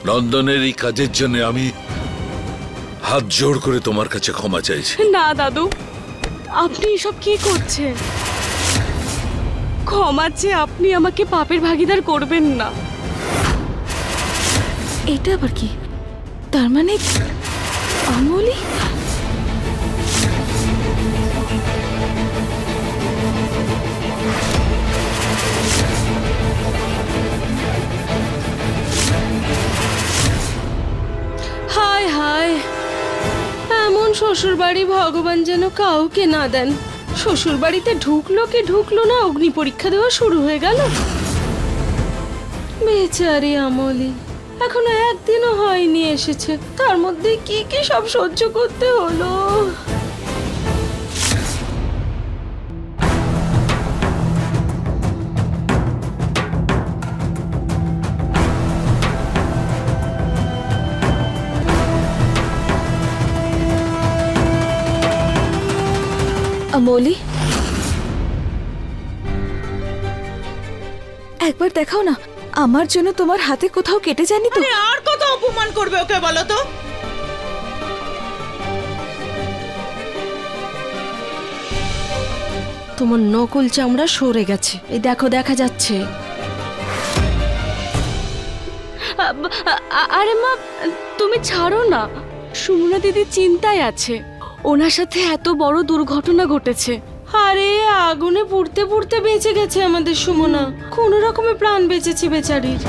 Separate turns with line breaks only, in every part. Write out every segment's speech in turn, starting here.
নন্দনের এই কাজের জন্য আমি হাত জোড় করে তোমার কাছে ক্ষমা চাইছি।
না দাদু, আপনি এসব কি করছেন? ক্ষমা চেয়ে আপনি আমাকে পাপের ভাগিদার করবেন না।
এটা আবার কি? তার মানে অমলি?
হায় হায়, এমন শ্বশুর বাড়ি ভগবান যেন কাউকে না দেন। শ্বশুর বাড়িতে ঢুকলো কি ঢুকলো না, অগ্নি পরীক্ষা দেওয়া শুরু হয়ে গেল। বেচারি আমলি, এখনো একদিনও হয়নি এসেছে, তার মধ্যে কি কি সব সহ্য করতে হলো।
অমলি, একবার দেখাও না, আমার জন্য তোমার হাতে কোথাও কেটে যায়নি তো?
আর কত অপমান করবে ওকে বলো তো?
তোমার নকল চামড়া সরে গেছে, এই দেখো দেখা যাচ্ছে।
আরে মা, তুমি ছাড়ো না। সুমনা দিদি চিন্তায় আছে, ওনার সাথে এত বড় দুর্ঘটনা ঘটেছে।
আরে আগুনে পুড়তে পুড়তে বেঁচে গেছে আমাদের সুমনা, কোন রকমে প্রাণ বেঁচেছে বেচারির।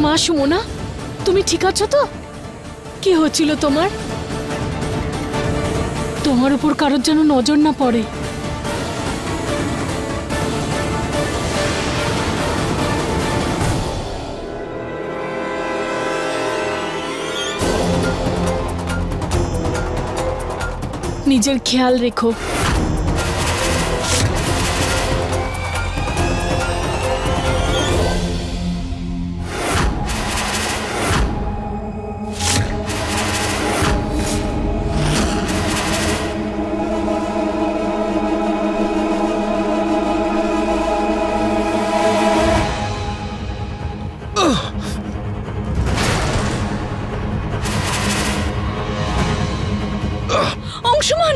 মা সুমনা, তুমি ঠিক আছো তো? কি হচ্ছিল তোমার? তোমার উপর কারোর যেন নজর না পড়ে। নিজের খেয়াল রেখো।
অংশুমান,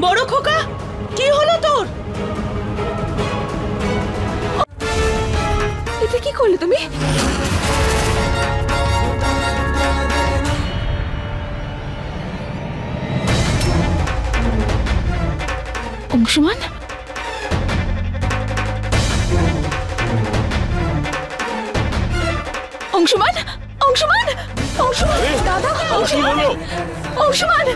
বড় খোকা, কি হলো তোর?
এটা কি করলে তুমি? অংশুমান, অংশুমান, অংশুমান, অংশুমান, দাদা, অংশুমান, অংশুমান।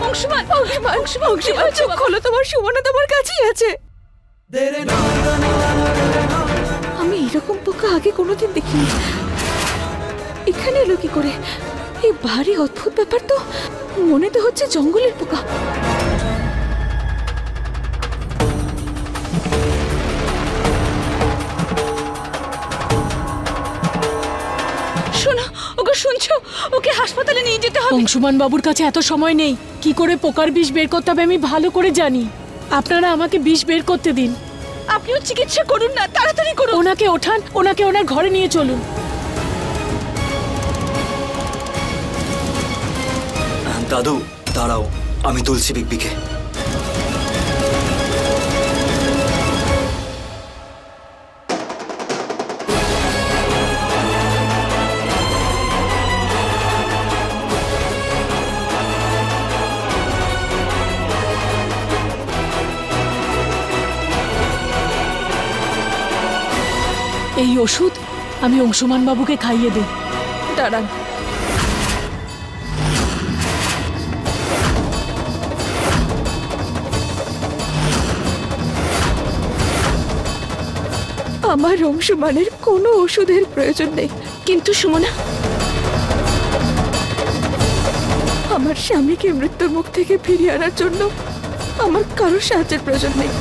অংশুমান, অংশুমান, অংশুমান, চোখ খোলো, তোমার সুমনা তোমার কাছেই আছে। আমি এরকম পোকা আগে কোনোদিন দেখিনি। এখানে এলো কি করে? এই ভারী অদ্ভুত ব্যাপার তো, মনে তো হচ্ছে জঙ্গলের পোকা।
শোনো, ওকে শুনছো? ওকে হাসপাতালে নিয়ে যেতে হবে।
অংশুমান বাবুর কাছে এত সময় নেই। কি করে পোকার বিষ বের করতে হবে আমি ভালো করে জানি। আপনারা আমাকে বিষ বের করতে দিন।
আপনিও চিকিৎসা করুন না, তাড়াতাড়ি করুন।
ওনাকে ওঠান, ওনাকে ওনার ঘরে নিয়ে চলুন।
দাদু দাঁড়াও, আমি তুলছি বিগবিকে।
এই ওষুধ আমি অংশুমান বাবুকে খাইয়ে দেই।
দাঁড়ান, আমার অংশুমানের কোনো ওষুধের প্রয়োজন নেই।
কিন্তু সুমনা,
আমার স্বামীকে মৃত্যুর মুখ থেকে ফিরিয়ে আনার জন্য আমার কারো সাহায্যের প্রয়োজন নেই।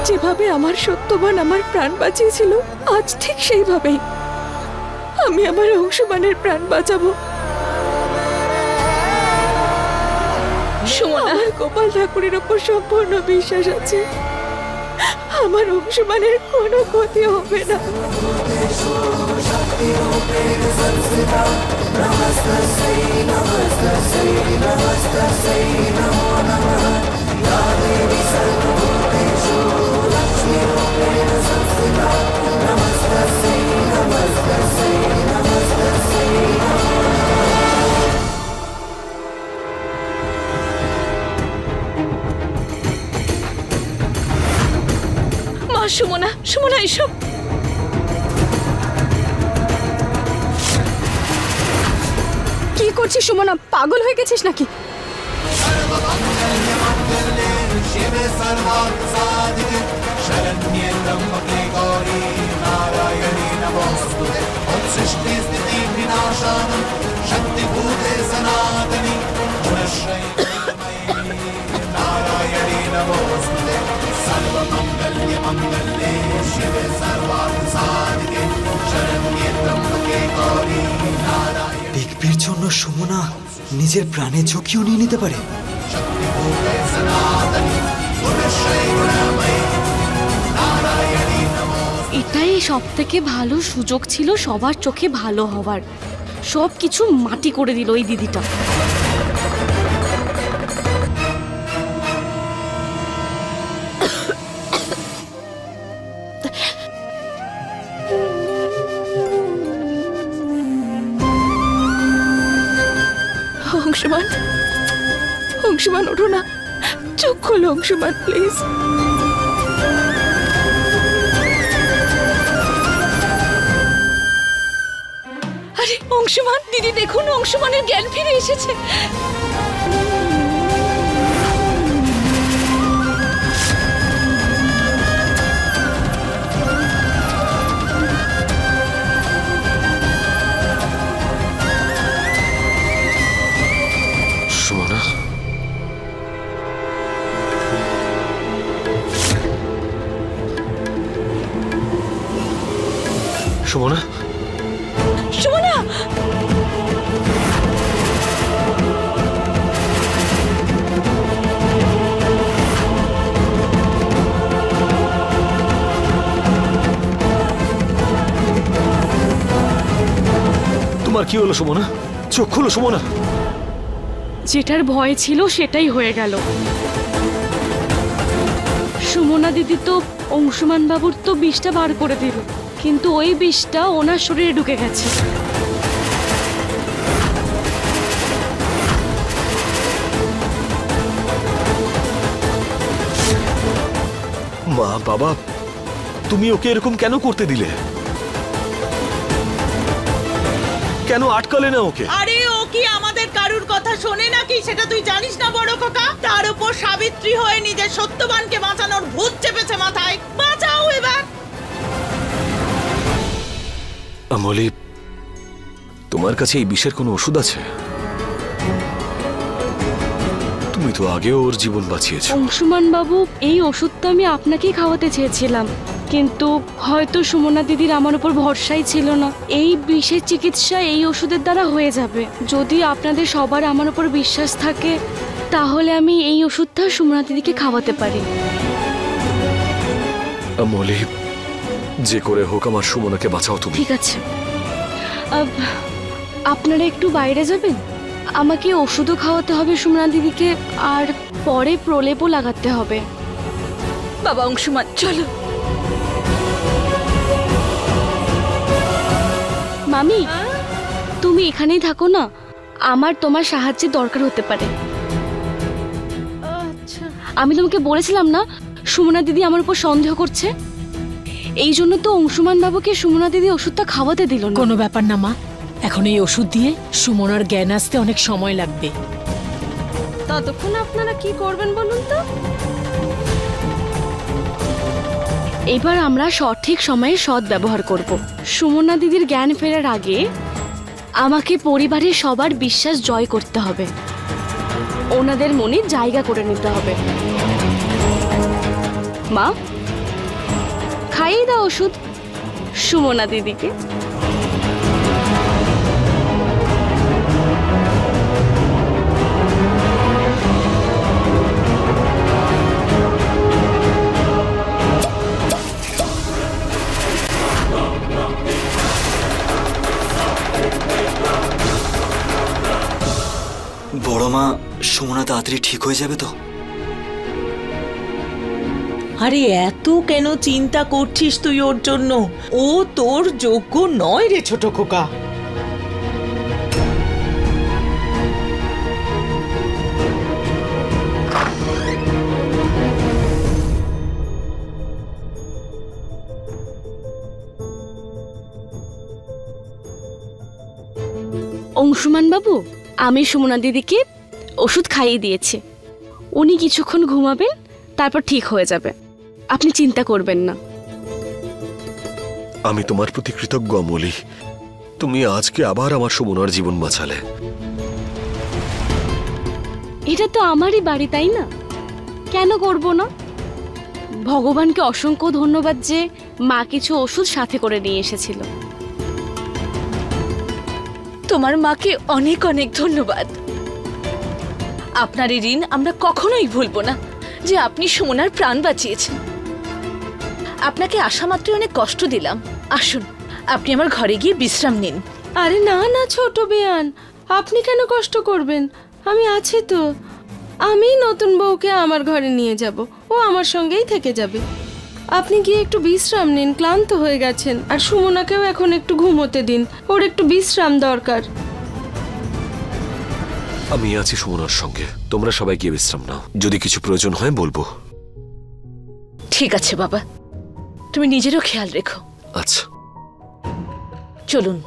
যেভাবে আমার সত্যবান আমার প্রাণ বাঁচিয়েছিল, আজ ঠিক সেইভাবেই আমি আমার অংশমানের প্রাণ বাঁচাবো। আমার গোপাল ঠাকুরের ওপর সম্পূর্ণ বিশ্বাস আছে, আমার অংশমানের কোনো ক্ষতি হবে না।
সুমনা, সুমনা এসব কি করছিস? সুমনা, পাগল হয়ে গেছিস নাকি?
বিগবির জন্য সুমনা নিজের প্রাণে ঝুঁকিও নিয়ে নিতে পারে।
এটাই সব থেকে ভালো সুযোগ ছিল সবার চোখে ভালো হওয়ার। সব কিছু মাটি করে দিল এই দিদিটা।
অংশমান, অংশমান ওঠো না, চোখ খোলো অংশমান প্লিজ।
আরে অংশমান দিদি, দেখুন অংশমানের জ্ঞান ফিরে এসেছে।
সুমনা, সুমনা,
সুমনা,
তোমার কি হলো সুমনা? চোখ খুলো সুমনা।
যেটার ভয় ছিল সেটাই হয়ে গেল। সুমনা দিদি তো অংশুমান বাবুর তো বিষটা বার করে দিল, কিন্তু ওই বিষটা ওনার শরীরে ঢুকে গেছে।
মা বাবা, তুমি ওকে এরকম কেন করতে দিলে? কেন আটকালে না ওকে?
আরে ও কি আমাদের কারুর কথা শোনে নাকি সেটা তুই জানিস না বড় খোকা? তার উপর সাবিত্রী হয়ে নিজের সত্যবানকে বাঁচানোর ভূত চেপেছে মাথায়। বাঁচাও এবার।
আমলি, তোমার কাছে এই বিষের কোনো ওষুধ আছে? তুমি তো আগেও ওর জীবন বাঁচিয়েছো।
অংশুমান বাবু, এই ওষুধটা আমি আপনাকেই খাওয়াতে চেয়েছিলাম, কিন্তু হয়তো সুমনা দিদির আমার উপর ভরসাই ছিল না। এই বিষের চিকিৎসা এই ওষুধের দ্বারা হয়ে যাবে। যদি আপনাদের সবার আমার উপর বিশ্বাস থাকে তাহলে আমি এই ওষুধটা সুমনা দিদিকে খাওয়াতে পারি।
আমলি, যে করে হোক আমার সুমনাকে বাঁচাও তুমি।
ঠিক আছে, আপনারা একটু বাইরে যাবেন? আমাকে ওষুধও খাওয়াতে হবে সুমনা দিদিকে, আর পরে প্রলেপও লাগাতে হবে।
বাবা অংশমান, চলো।
মামি, তুমি এখানেই থাকো না, আমার তোমার সাহায্যের দরকার হতে পারে। আমি তোমাকে বলেছিলাম না সুমনা দিদি আমার উপর সন্দেহ করছে, এই জন্য তো অংশুমান বাবুকে সুমনা দিদি ওষুধটা খাওয়াতে দিল না।
কোনো ব্যাপার না মা, এখন এই ওষুধ দিয়ে সুমনার জ্ঞান আসতে অনেক সময় লাগবে।
ততক্ষণ আপনারা কি করবেন বলুন তো?
এবার আমরা সঠিক সময়ে সৎ ব্যবহার করব। সুমনা দিদির জ্ঞান ফেরার আগে আমাকে পরিবারের সবার বিশ্বাস জয় করতে হবে, ওনাদের মনে জায়গা করে নিতে হবে। মা, খাইয়ে দাও ওষুধ সুমনা দিদিকে।
বড় মা, সুমনা তাড়াতাড়ি ঠিক হয়ে যাবে তো?
আরে এত কেন চিন্তা করছিস তুই ওর জন্য? ও তোর যোগ্য নয় রে ছোট খোকা।
অংশুমান বাবু, আমি সুমনা দিদিকে ওষুধ খাইয়ে দিয়েছি। উনি কিছুক্ষণ ঘুমাবেন, তারপর ঠিক হয়ে যাবে। আপনি চিন্তা করবেন না।
আমি তোমার প্রতি কৃতজ্ঞ অমলি। তুমি আজকে আবার আমার সুমনার জীবন বাঁচালে।
এটা তো আমারই বাড়ি, তাই না? কেন করব না? ভগবানকে অসংখ্য ধন্যবাদ যে মা কিছু ওষুধ সাথে করে নিয়ে এসেছিল।
তোমার মাকে অনেক অনেক ধন্যবাদ। আপনার এই ঋণ আমরা কখনোই ভুলবো না, যে আপনি সুমনার প্রাণ বাঁচিয়েছেন। আপনাকে আসা মাত্রই অনেক কষ্ট দিলাম। আসুন, আপনি আমার ঘরে গিয়ে বিশ্রাম নিন।
আরে না না ছোট বেয়ান, আপনি কেন কষ্ট করবেন? আমি আছি তো। আমি নতুন বউকে আমার ঘরে নিয়ে যাব, ও আমার সঙ্গেই থেকে যাবে। আপনি গিয়ে একটু বিশ্রাম নিন, ক্লান্ত হয়ে গেছেন। আর সুমনাকেও এখন একটু ঘুমোতে দিন, ওর একটু বিশ্রাম দরকার।
আমি আছি সুমনার সঙ্গে, তোমরা সবাই গিয়ে বিশ্রাম নাও। যদি কিছু প্রয়োজন হয় বলবো।
ঠিক আছে বাবা, তুমি নিজেরও খেয়াল রেখো।
আচ্ছা,
চলুন।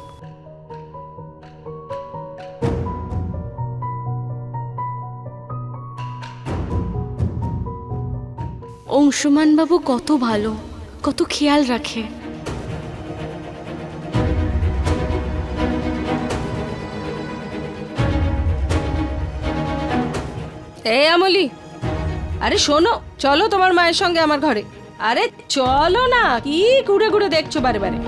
অংশুমান বাবু কত ভালো, কত খেয়াল রাখে।
এই আমলি, আরে শোনো, চলো তোমার মায়ের সঙ্গে আমার ঘরে। আরে চলো না, কি ঘুরে ঘুরে দেখছো বারে বারে?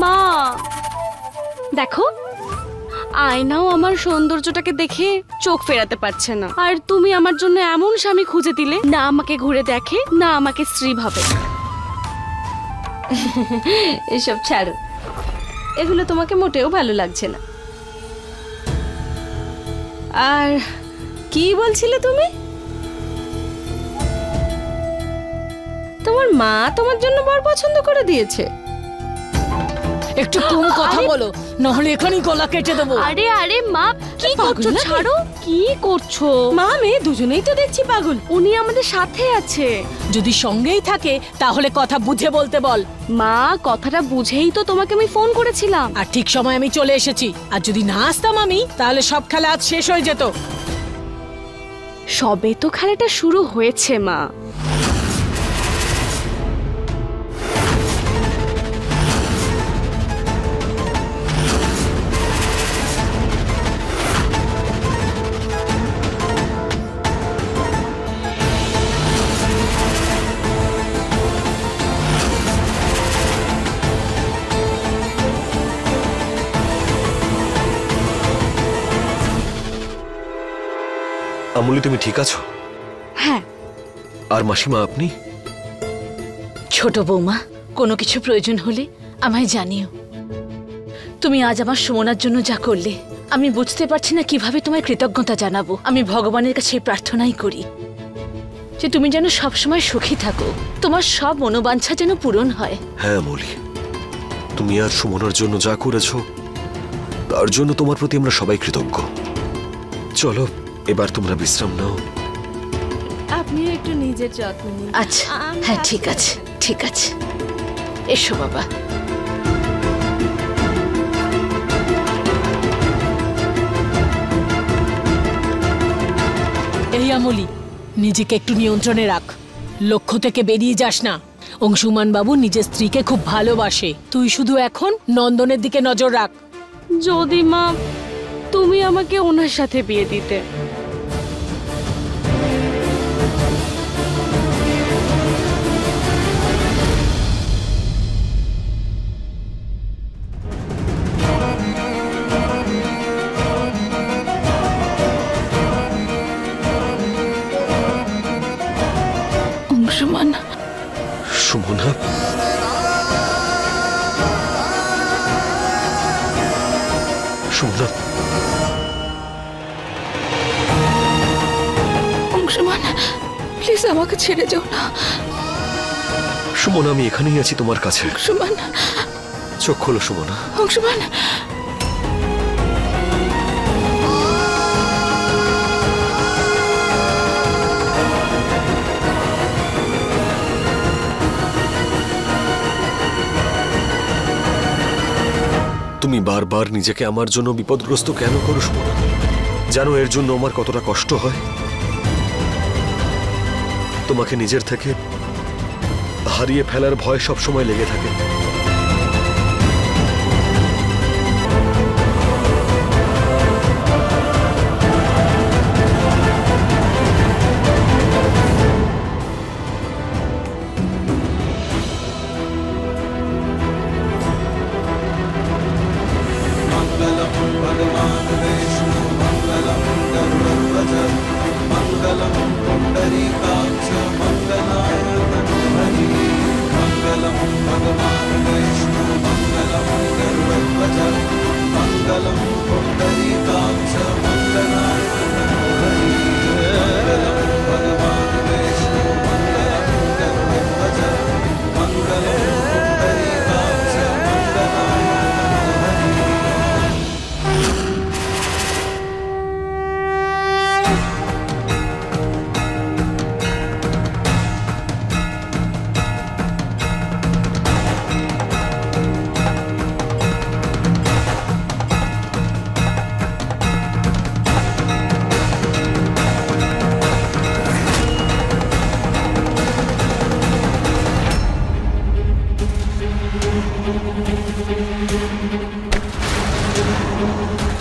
মা দেখো, আয়নাও আমার সৌন্দর্যটাকে দেখে চোখ ফেরাতে পারছে না। আর তুমি আমার জন্য এমন স্বামী খুঁজে দিলে, না আমাকে ঘুরে দেখে, না আমাকে স্ত্রী ভাবে।
এসব ছাড়ো, এগুলো তোমাকে মোটেও ভালো লাগছে না। আর কি বলছিলে তুমি? তোমার মা তোমার জন্য বর পছন্দ করে দিয়েছে?
একটু কম কথা বলো, নাহলে এখানেই গলা কেটে দেবো।
আরে আরে মা, কি করছো? ছাড়ো, কি করছো?
মা মেয়ে দুজনেই তো দেখছি পাগল।
উনি আমাদের সাথে আছে।
যদি সঙ্গেই থাকে তাহলে কথা বুঝে বলতে বল।
মা, কথাটা বুঝেই তো তোমাকে আমি ফোন করেছিলাম।
আর ঠিক সময় আমি চলে এসেছি। আর যদি না আসতাম আমি, তাহলে সব খেলা আজ শেষ হয়ে যেত।
সবে তো খেলাটা শুরু হয়েছে মা।
আমলি, তুমি ঠিক আছো?
হ্যাঁ।
আর মাসিমা, আপনি?
ছোট বৌমা, কোনো কিছু প্রয়োজন হলে আমায় জানিও। তুমি আজ আমার সুমনার জন্য যা করলে, আমি বুঝতে পারছি না কিভাবে তোমায় কৃতজ্ঞতা জানাবো। আমি ভগবানের কাছে প্রার্থনাই করি যে তুমি যেন সবসময় সুখী থাকো, তোমার সব মনোবাঞ্ছা যেন পূরণ হয়।
হ্যাঁ আমলি, তুমি আজ সুমনার জন্য যা করেছো তার জন্য তোমার প্রতি আমরা সবাই কৃতজ্ঞ। চলো এবার তোমরা বিশ্রাম নাও।
আপনি একটু নিজের যত্ন নিন।
আচ্ছা, হ্যাঁ ঠিক আছে, ঠিক আছে। এসো বাবা।
প্রিয়ামলি, নিজেকে একটু নিয়ন্ত্রণে রাখ, লক্ষ্য থেকে বেরিয়ে যাস না। অংশুমান বাবু নিজের স্ত্রীকে খুব ভালোবাসে, তুই শুধু এখন নন্দনের দিকে নজর রাখ।
যদি মা তুমি আমাকে ওনার সাথে বিয়ে দিতে।
অংশুমান,
সুমনা, সুমনা,
অংশুমান, প্লিজ আমাকে ছেড়ে যাও না।
সুমনা, আমি এখানেই আছি তোমার কাছে।
অংশুমান,
চোখ খোলো সুমনা।
অংশুমান,
তুমি বারবার নিজেকে আমার জন্য বিপদগ্রস্ত কেন করো সুমনা? জানো এর জন্য আমার কতটা কষ্ট হয়? তোমাকে নিজের থেকে হারিয়ে ফেলার ভয় সব সময় লেগে থাকে।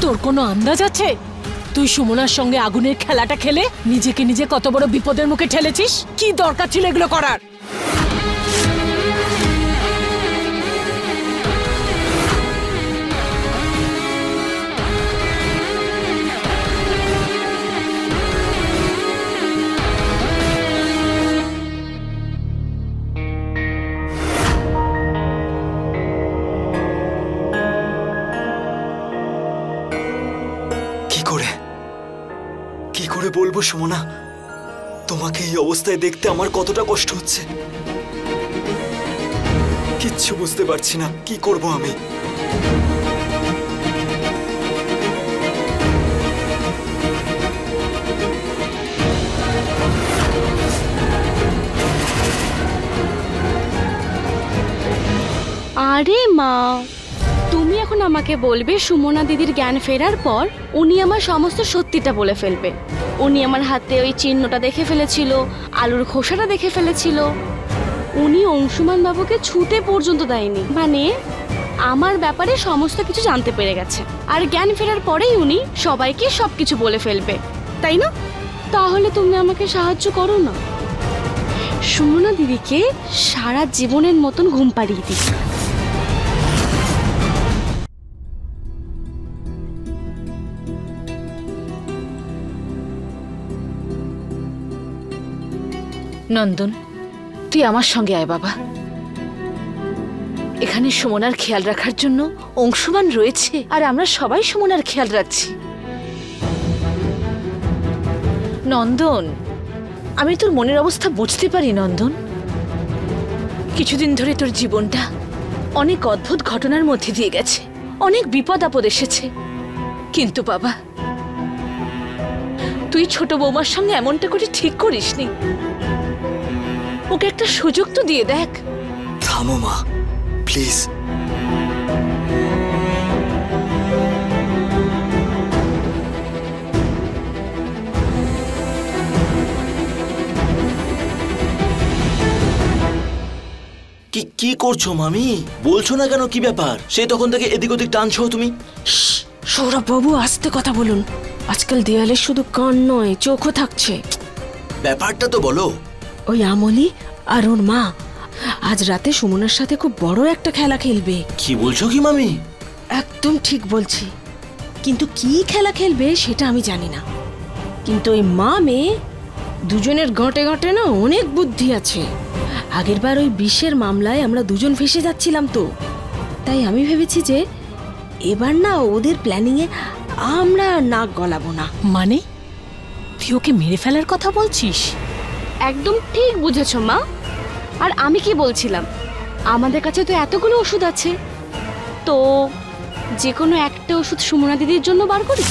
তোর কোনো আন্দাজ আছে তুই সুমনার সঙ্গে আগুনের খেলাটা খেলে নিজেকে নিজে কত বড় বিপদের মুখে ঠেলেছিস? কি দরকার ছিল এগুলো করার?
কি করে বলবো সুমনা, তোমাকে এই অবস্থায় দেখতে আমার কতটা কষ্ট হচ্ছে। কিচ্ছু বুঝতে পারছি না কি করব আমি।
আরে মা, তুমি এখন আমাকে বলবে সুমনা দিদির জ্ঞান ফেরার পর উনি আমার সমস্ত সত্যিটা বলে ফেলবে। উনি আমার হাতে ওই চিহ্নটা দেখে ফেলেছিল, আলুর খোসাটা দেখে ফেলেছিল। উনি অংশুমান বাবুকে ছুতে পর্যন্ত দেয়নি, মানে আমার ব্যাপারে সমস্ত কিছু জানতে পেরে গেছে। আর জ্ঞান ফেরার পরেই উনি সবাইকে সবকিছু বলে ফেলবে, তাই না? তাহলে তুমি আমাকে সাহায্য করো না, সুমনা দিদিকে সারা জীবনের মতন ঘুম পাড়িয়ে দিই।
নন্দন, তুই আমার সঙ্গে আয় বাবা। এখানে সুমনার খেয়াল রাখার জন্য অংশুমান রয়েছে, আর আমরা সবাই সুমনার খেয়াল রাখছি। নন্দন, আমি তোর মনের অবস্থা বুঝতে পারি নন্দন। কিছুদিন ধরে তোর জীবনটা অনেক অদ্ভুত ঘটনার মধ্যে দিয়ে গেছে, অনেক বিপদ আপদ এসেছে। কিন্তু বাবা, তুই ছোট বৌমার সঙ্গে এমনটা করে ঠিক করিসনি। ওকে একটা সুযোগ তো দিয়ে দেখ।
থামো মা, প্লিজ।
কি করছো মামি? বলছো না কেন কি ব্যাপার? সেই তখন থেকে এদিক ওদিক টানছো তুমি।
সৌরভ বাবু আস্তে কথা বলুন, আজকাল দেয়ালে শুধু কান নয় চোখও থাকছে।
ব্যাপারটা তো বলো।
ওই আমলি আর ওর মা আজ রাতে সুমনার সাথে খুব বড় একটা খেলা খেলবে।
কি বলছো কি মামি?
একদম ঠিক বলছি, কিন্তু কি খেলা খেলবে সেটা আমি জানি না। কিন্তু ওই মা মেয়ে দুজনের ঘটে ঘটে না অনেক বুদ্ধি আছে। আগেরবার ওই বিষের মামলায় আমরা দুজন ফেসে যাচ্ছিলাম তো, তাই আমি ভেবেছি যে এবার না ওদের প্ল্যানিংয়ে আমরা নাক গলাবো না।
মানে তুই ওকে মেরে ফেলার কথা বলছিস?
একদম ঠিক বুঝেছ মা। আর আমি কি বলছিলাম, আমাদের কাছে তো এতগুলো ওষুধ আছে, তো যে কোনো একটা ওষুধ সুমনা দিদির জন্য বার করি।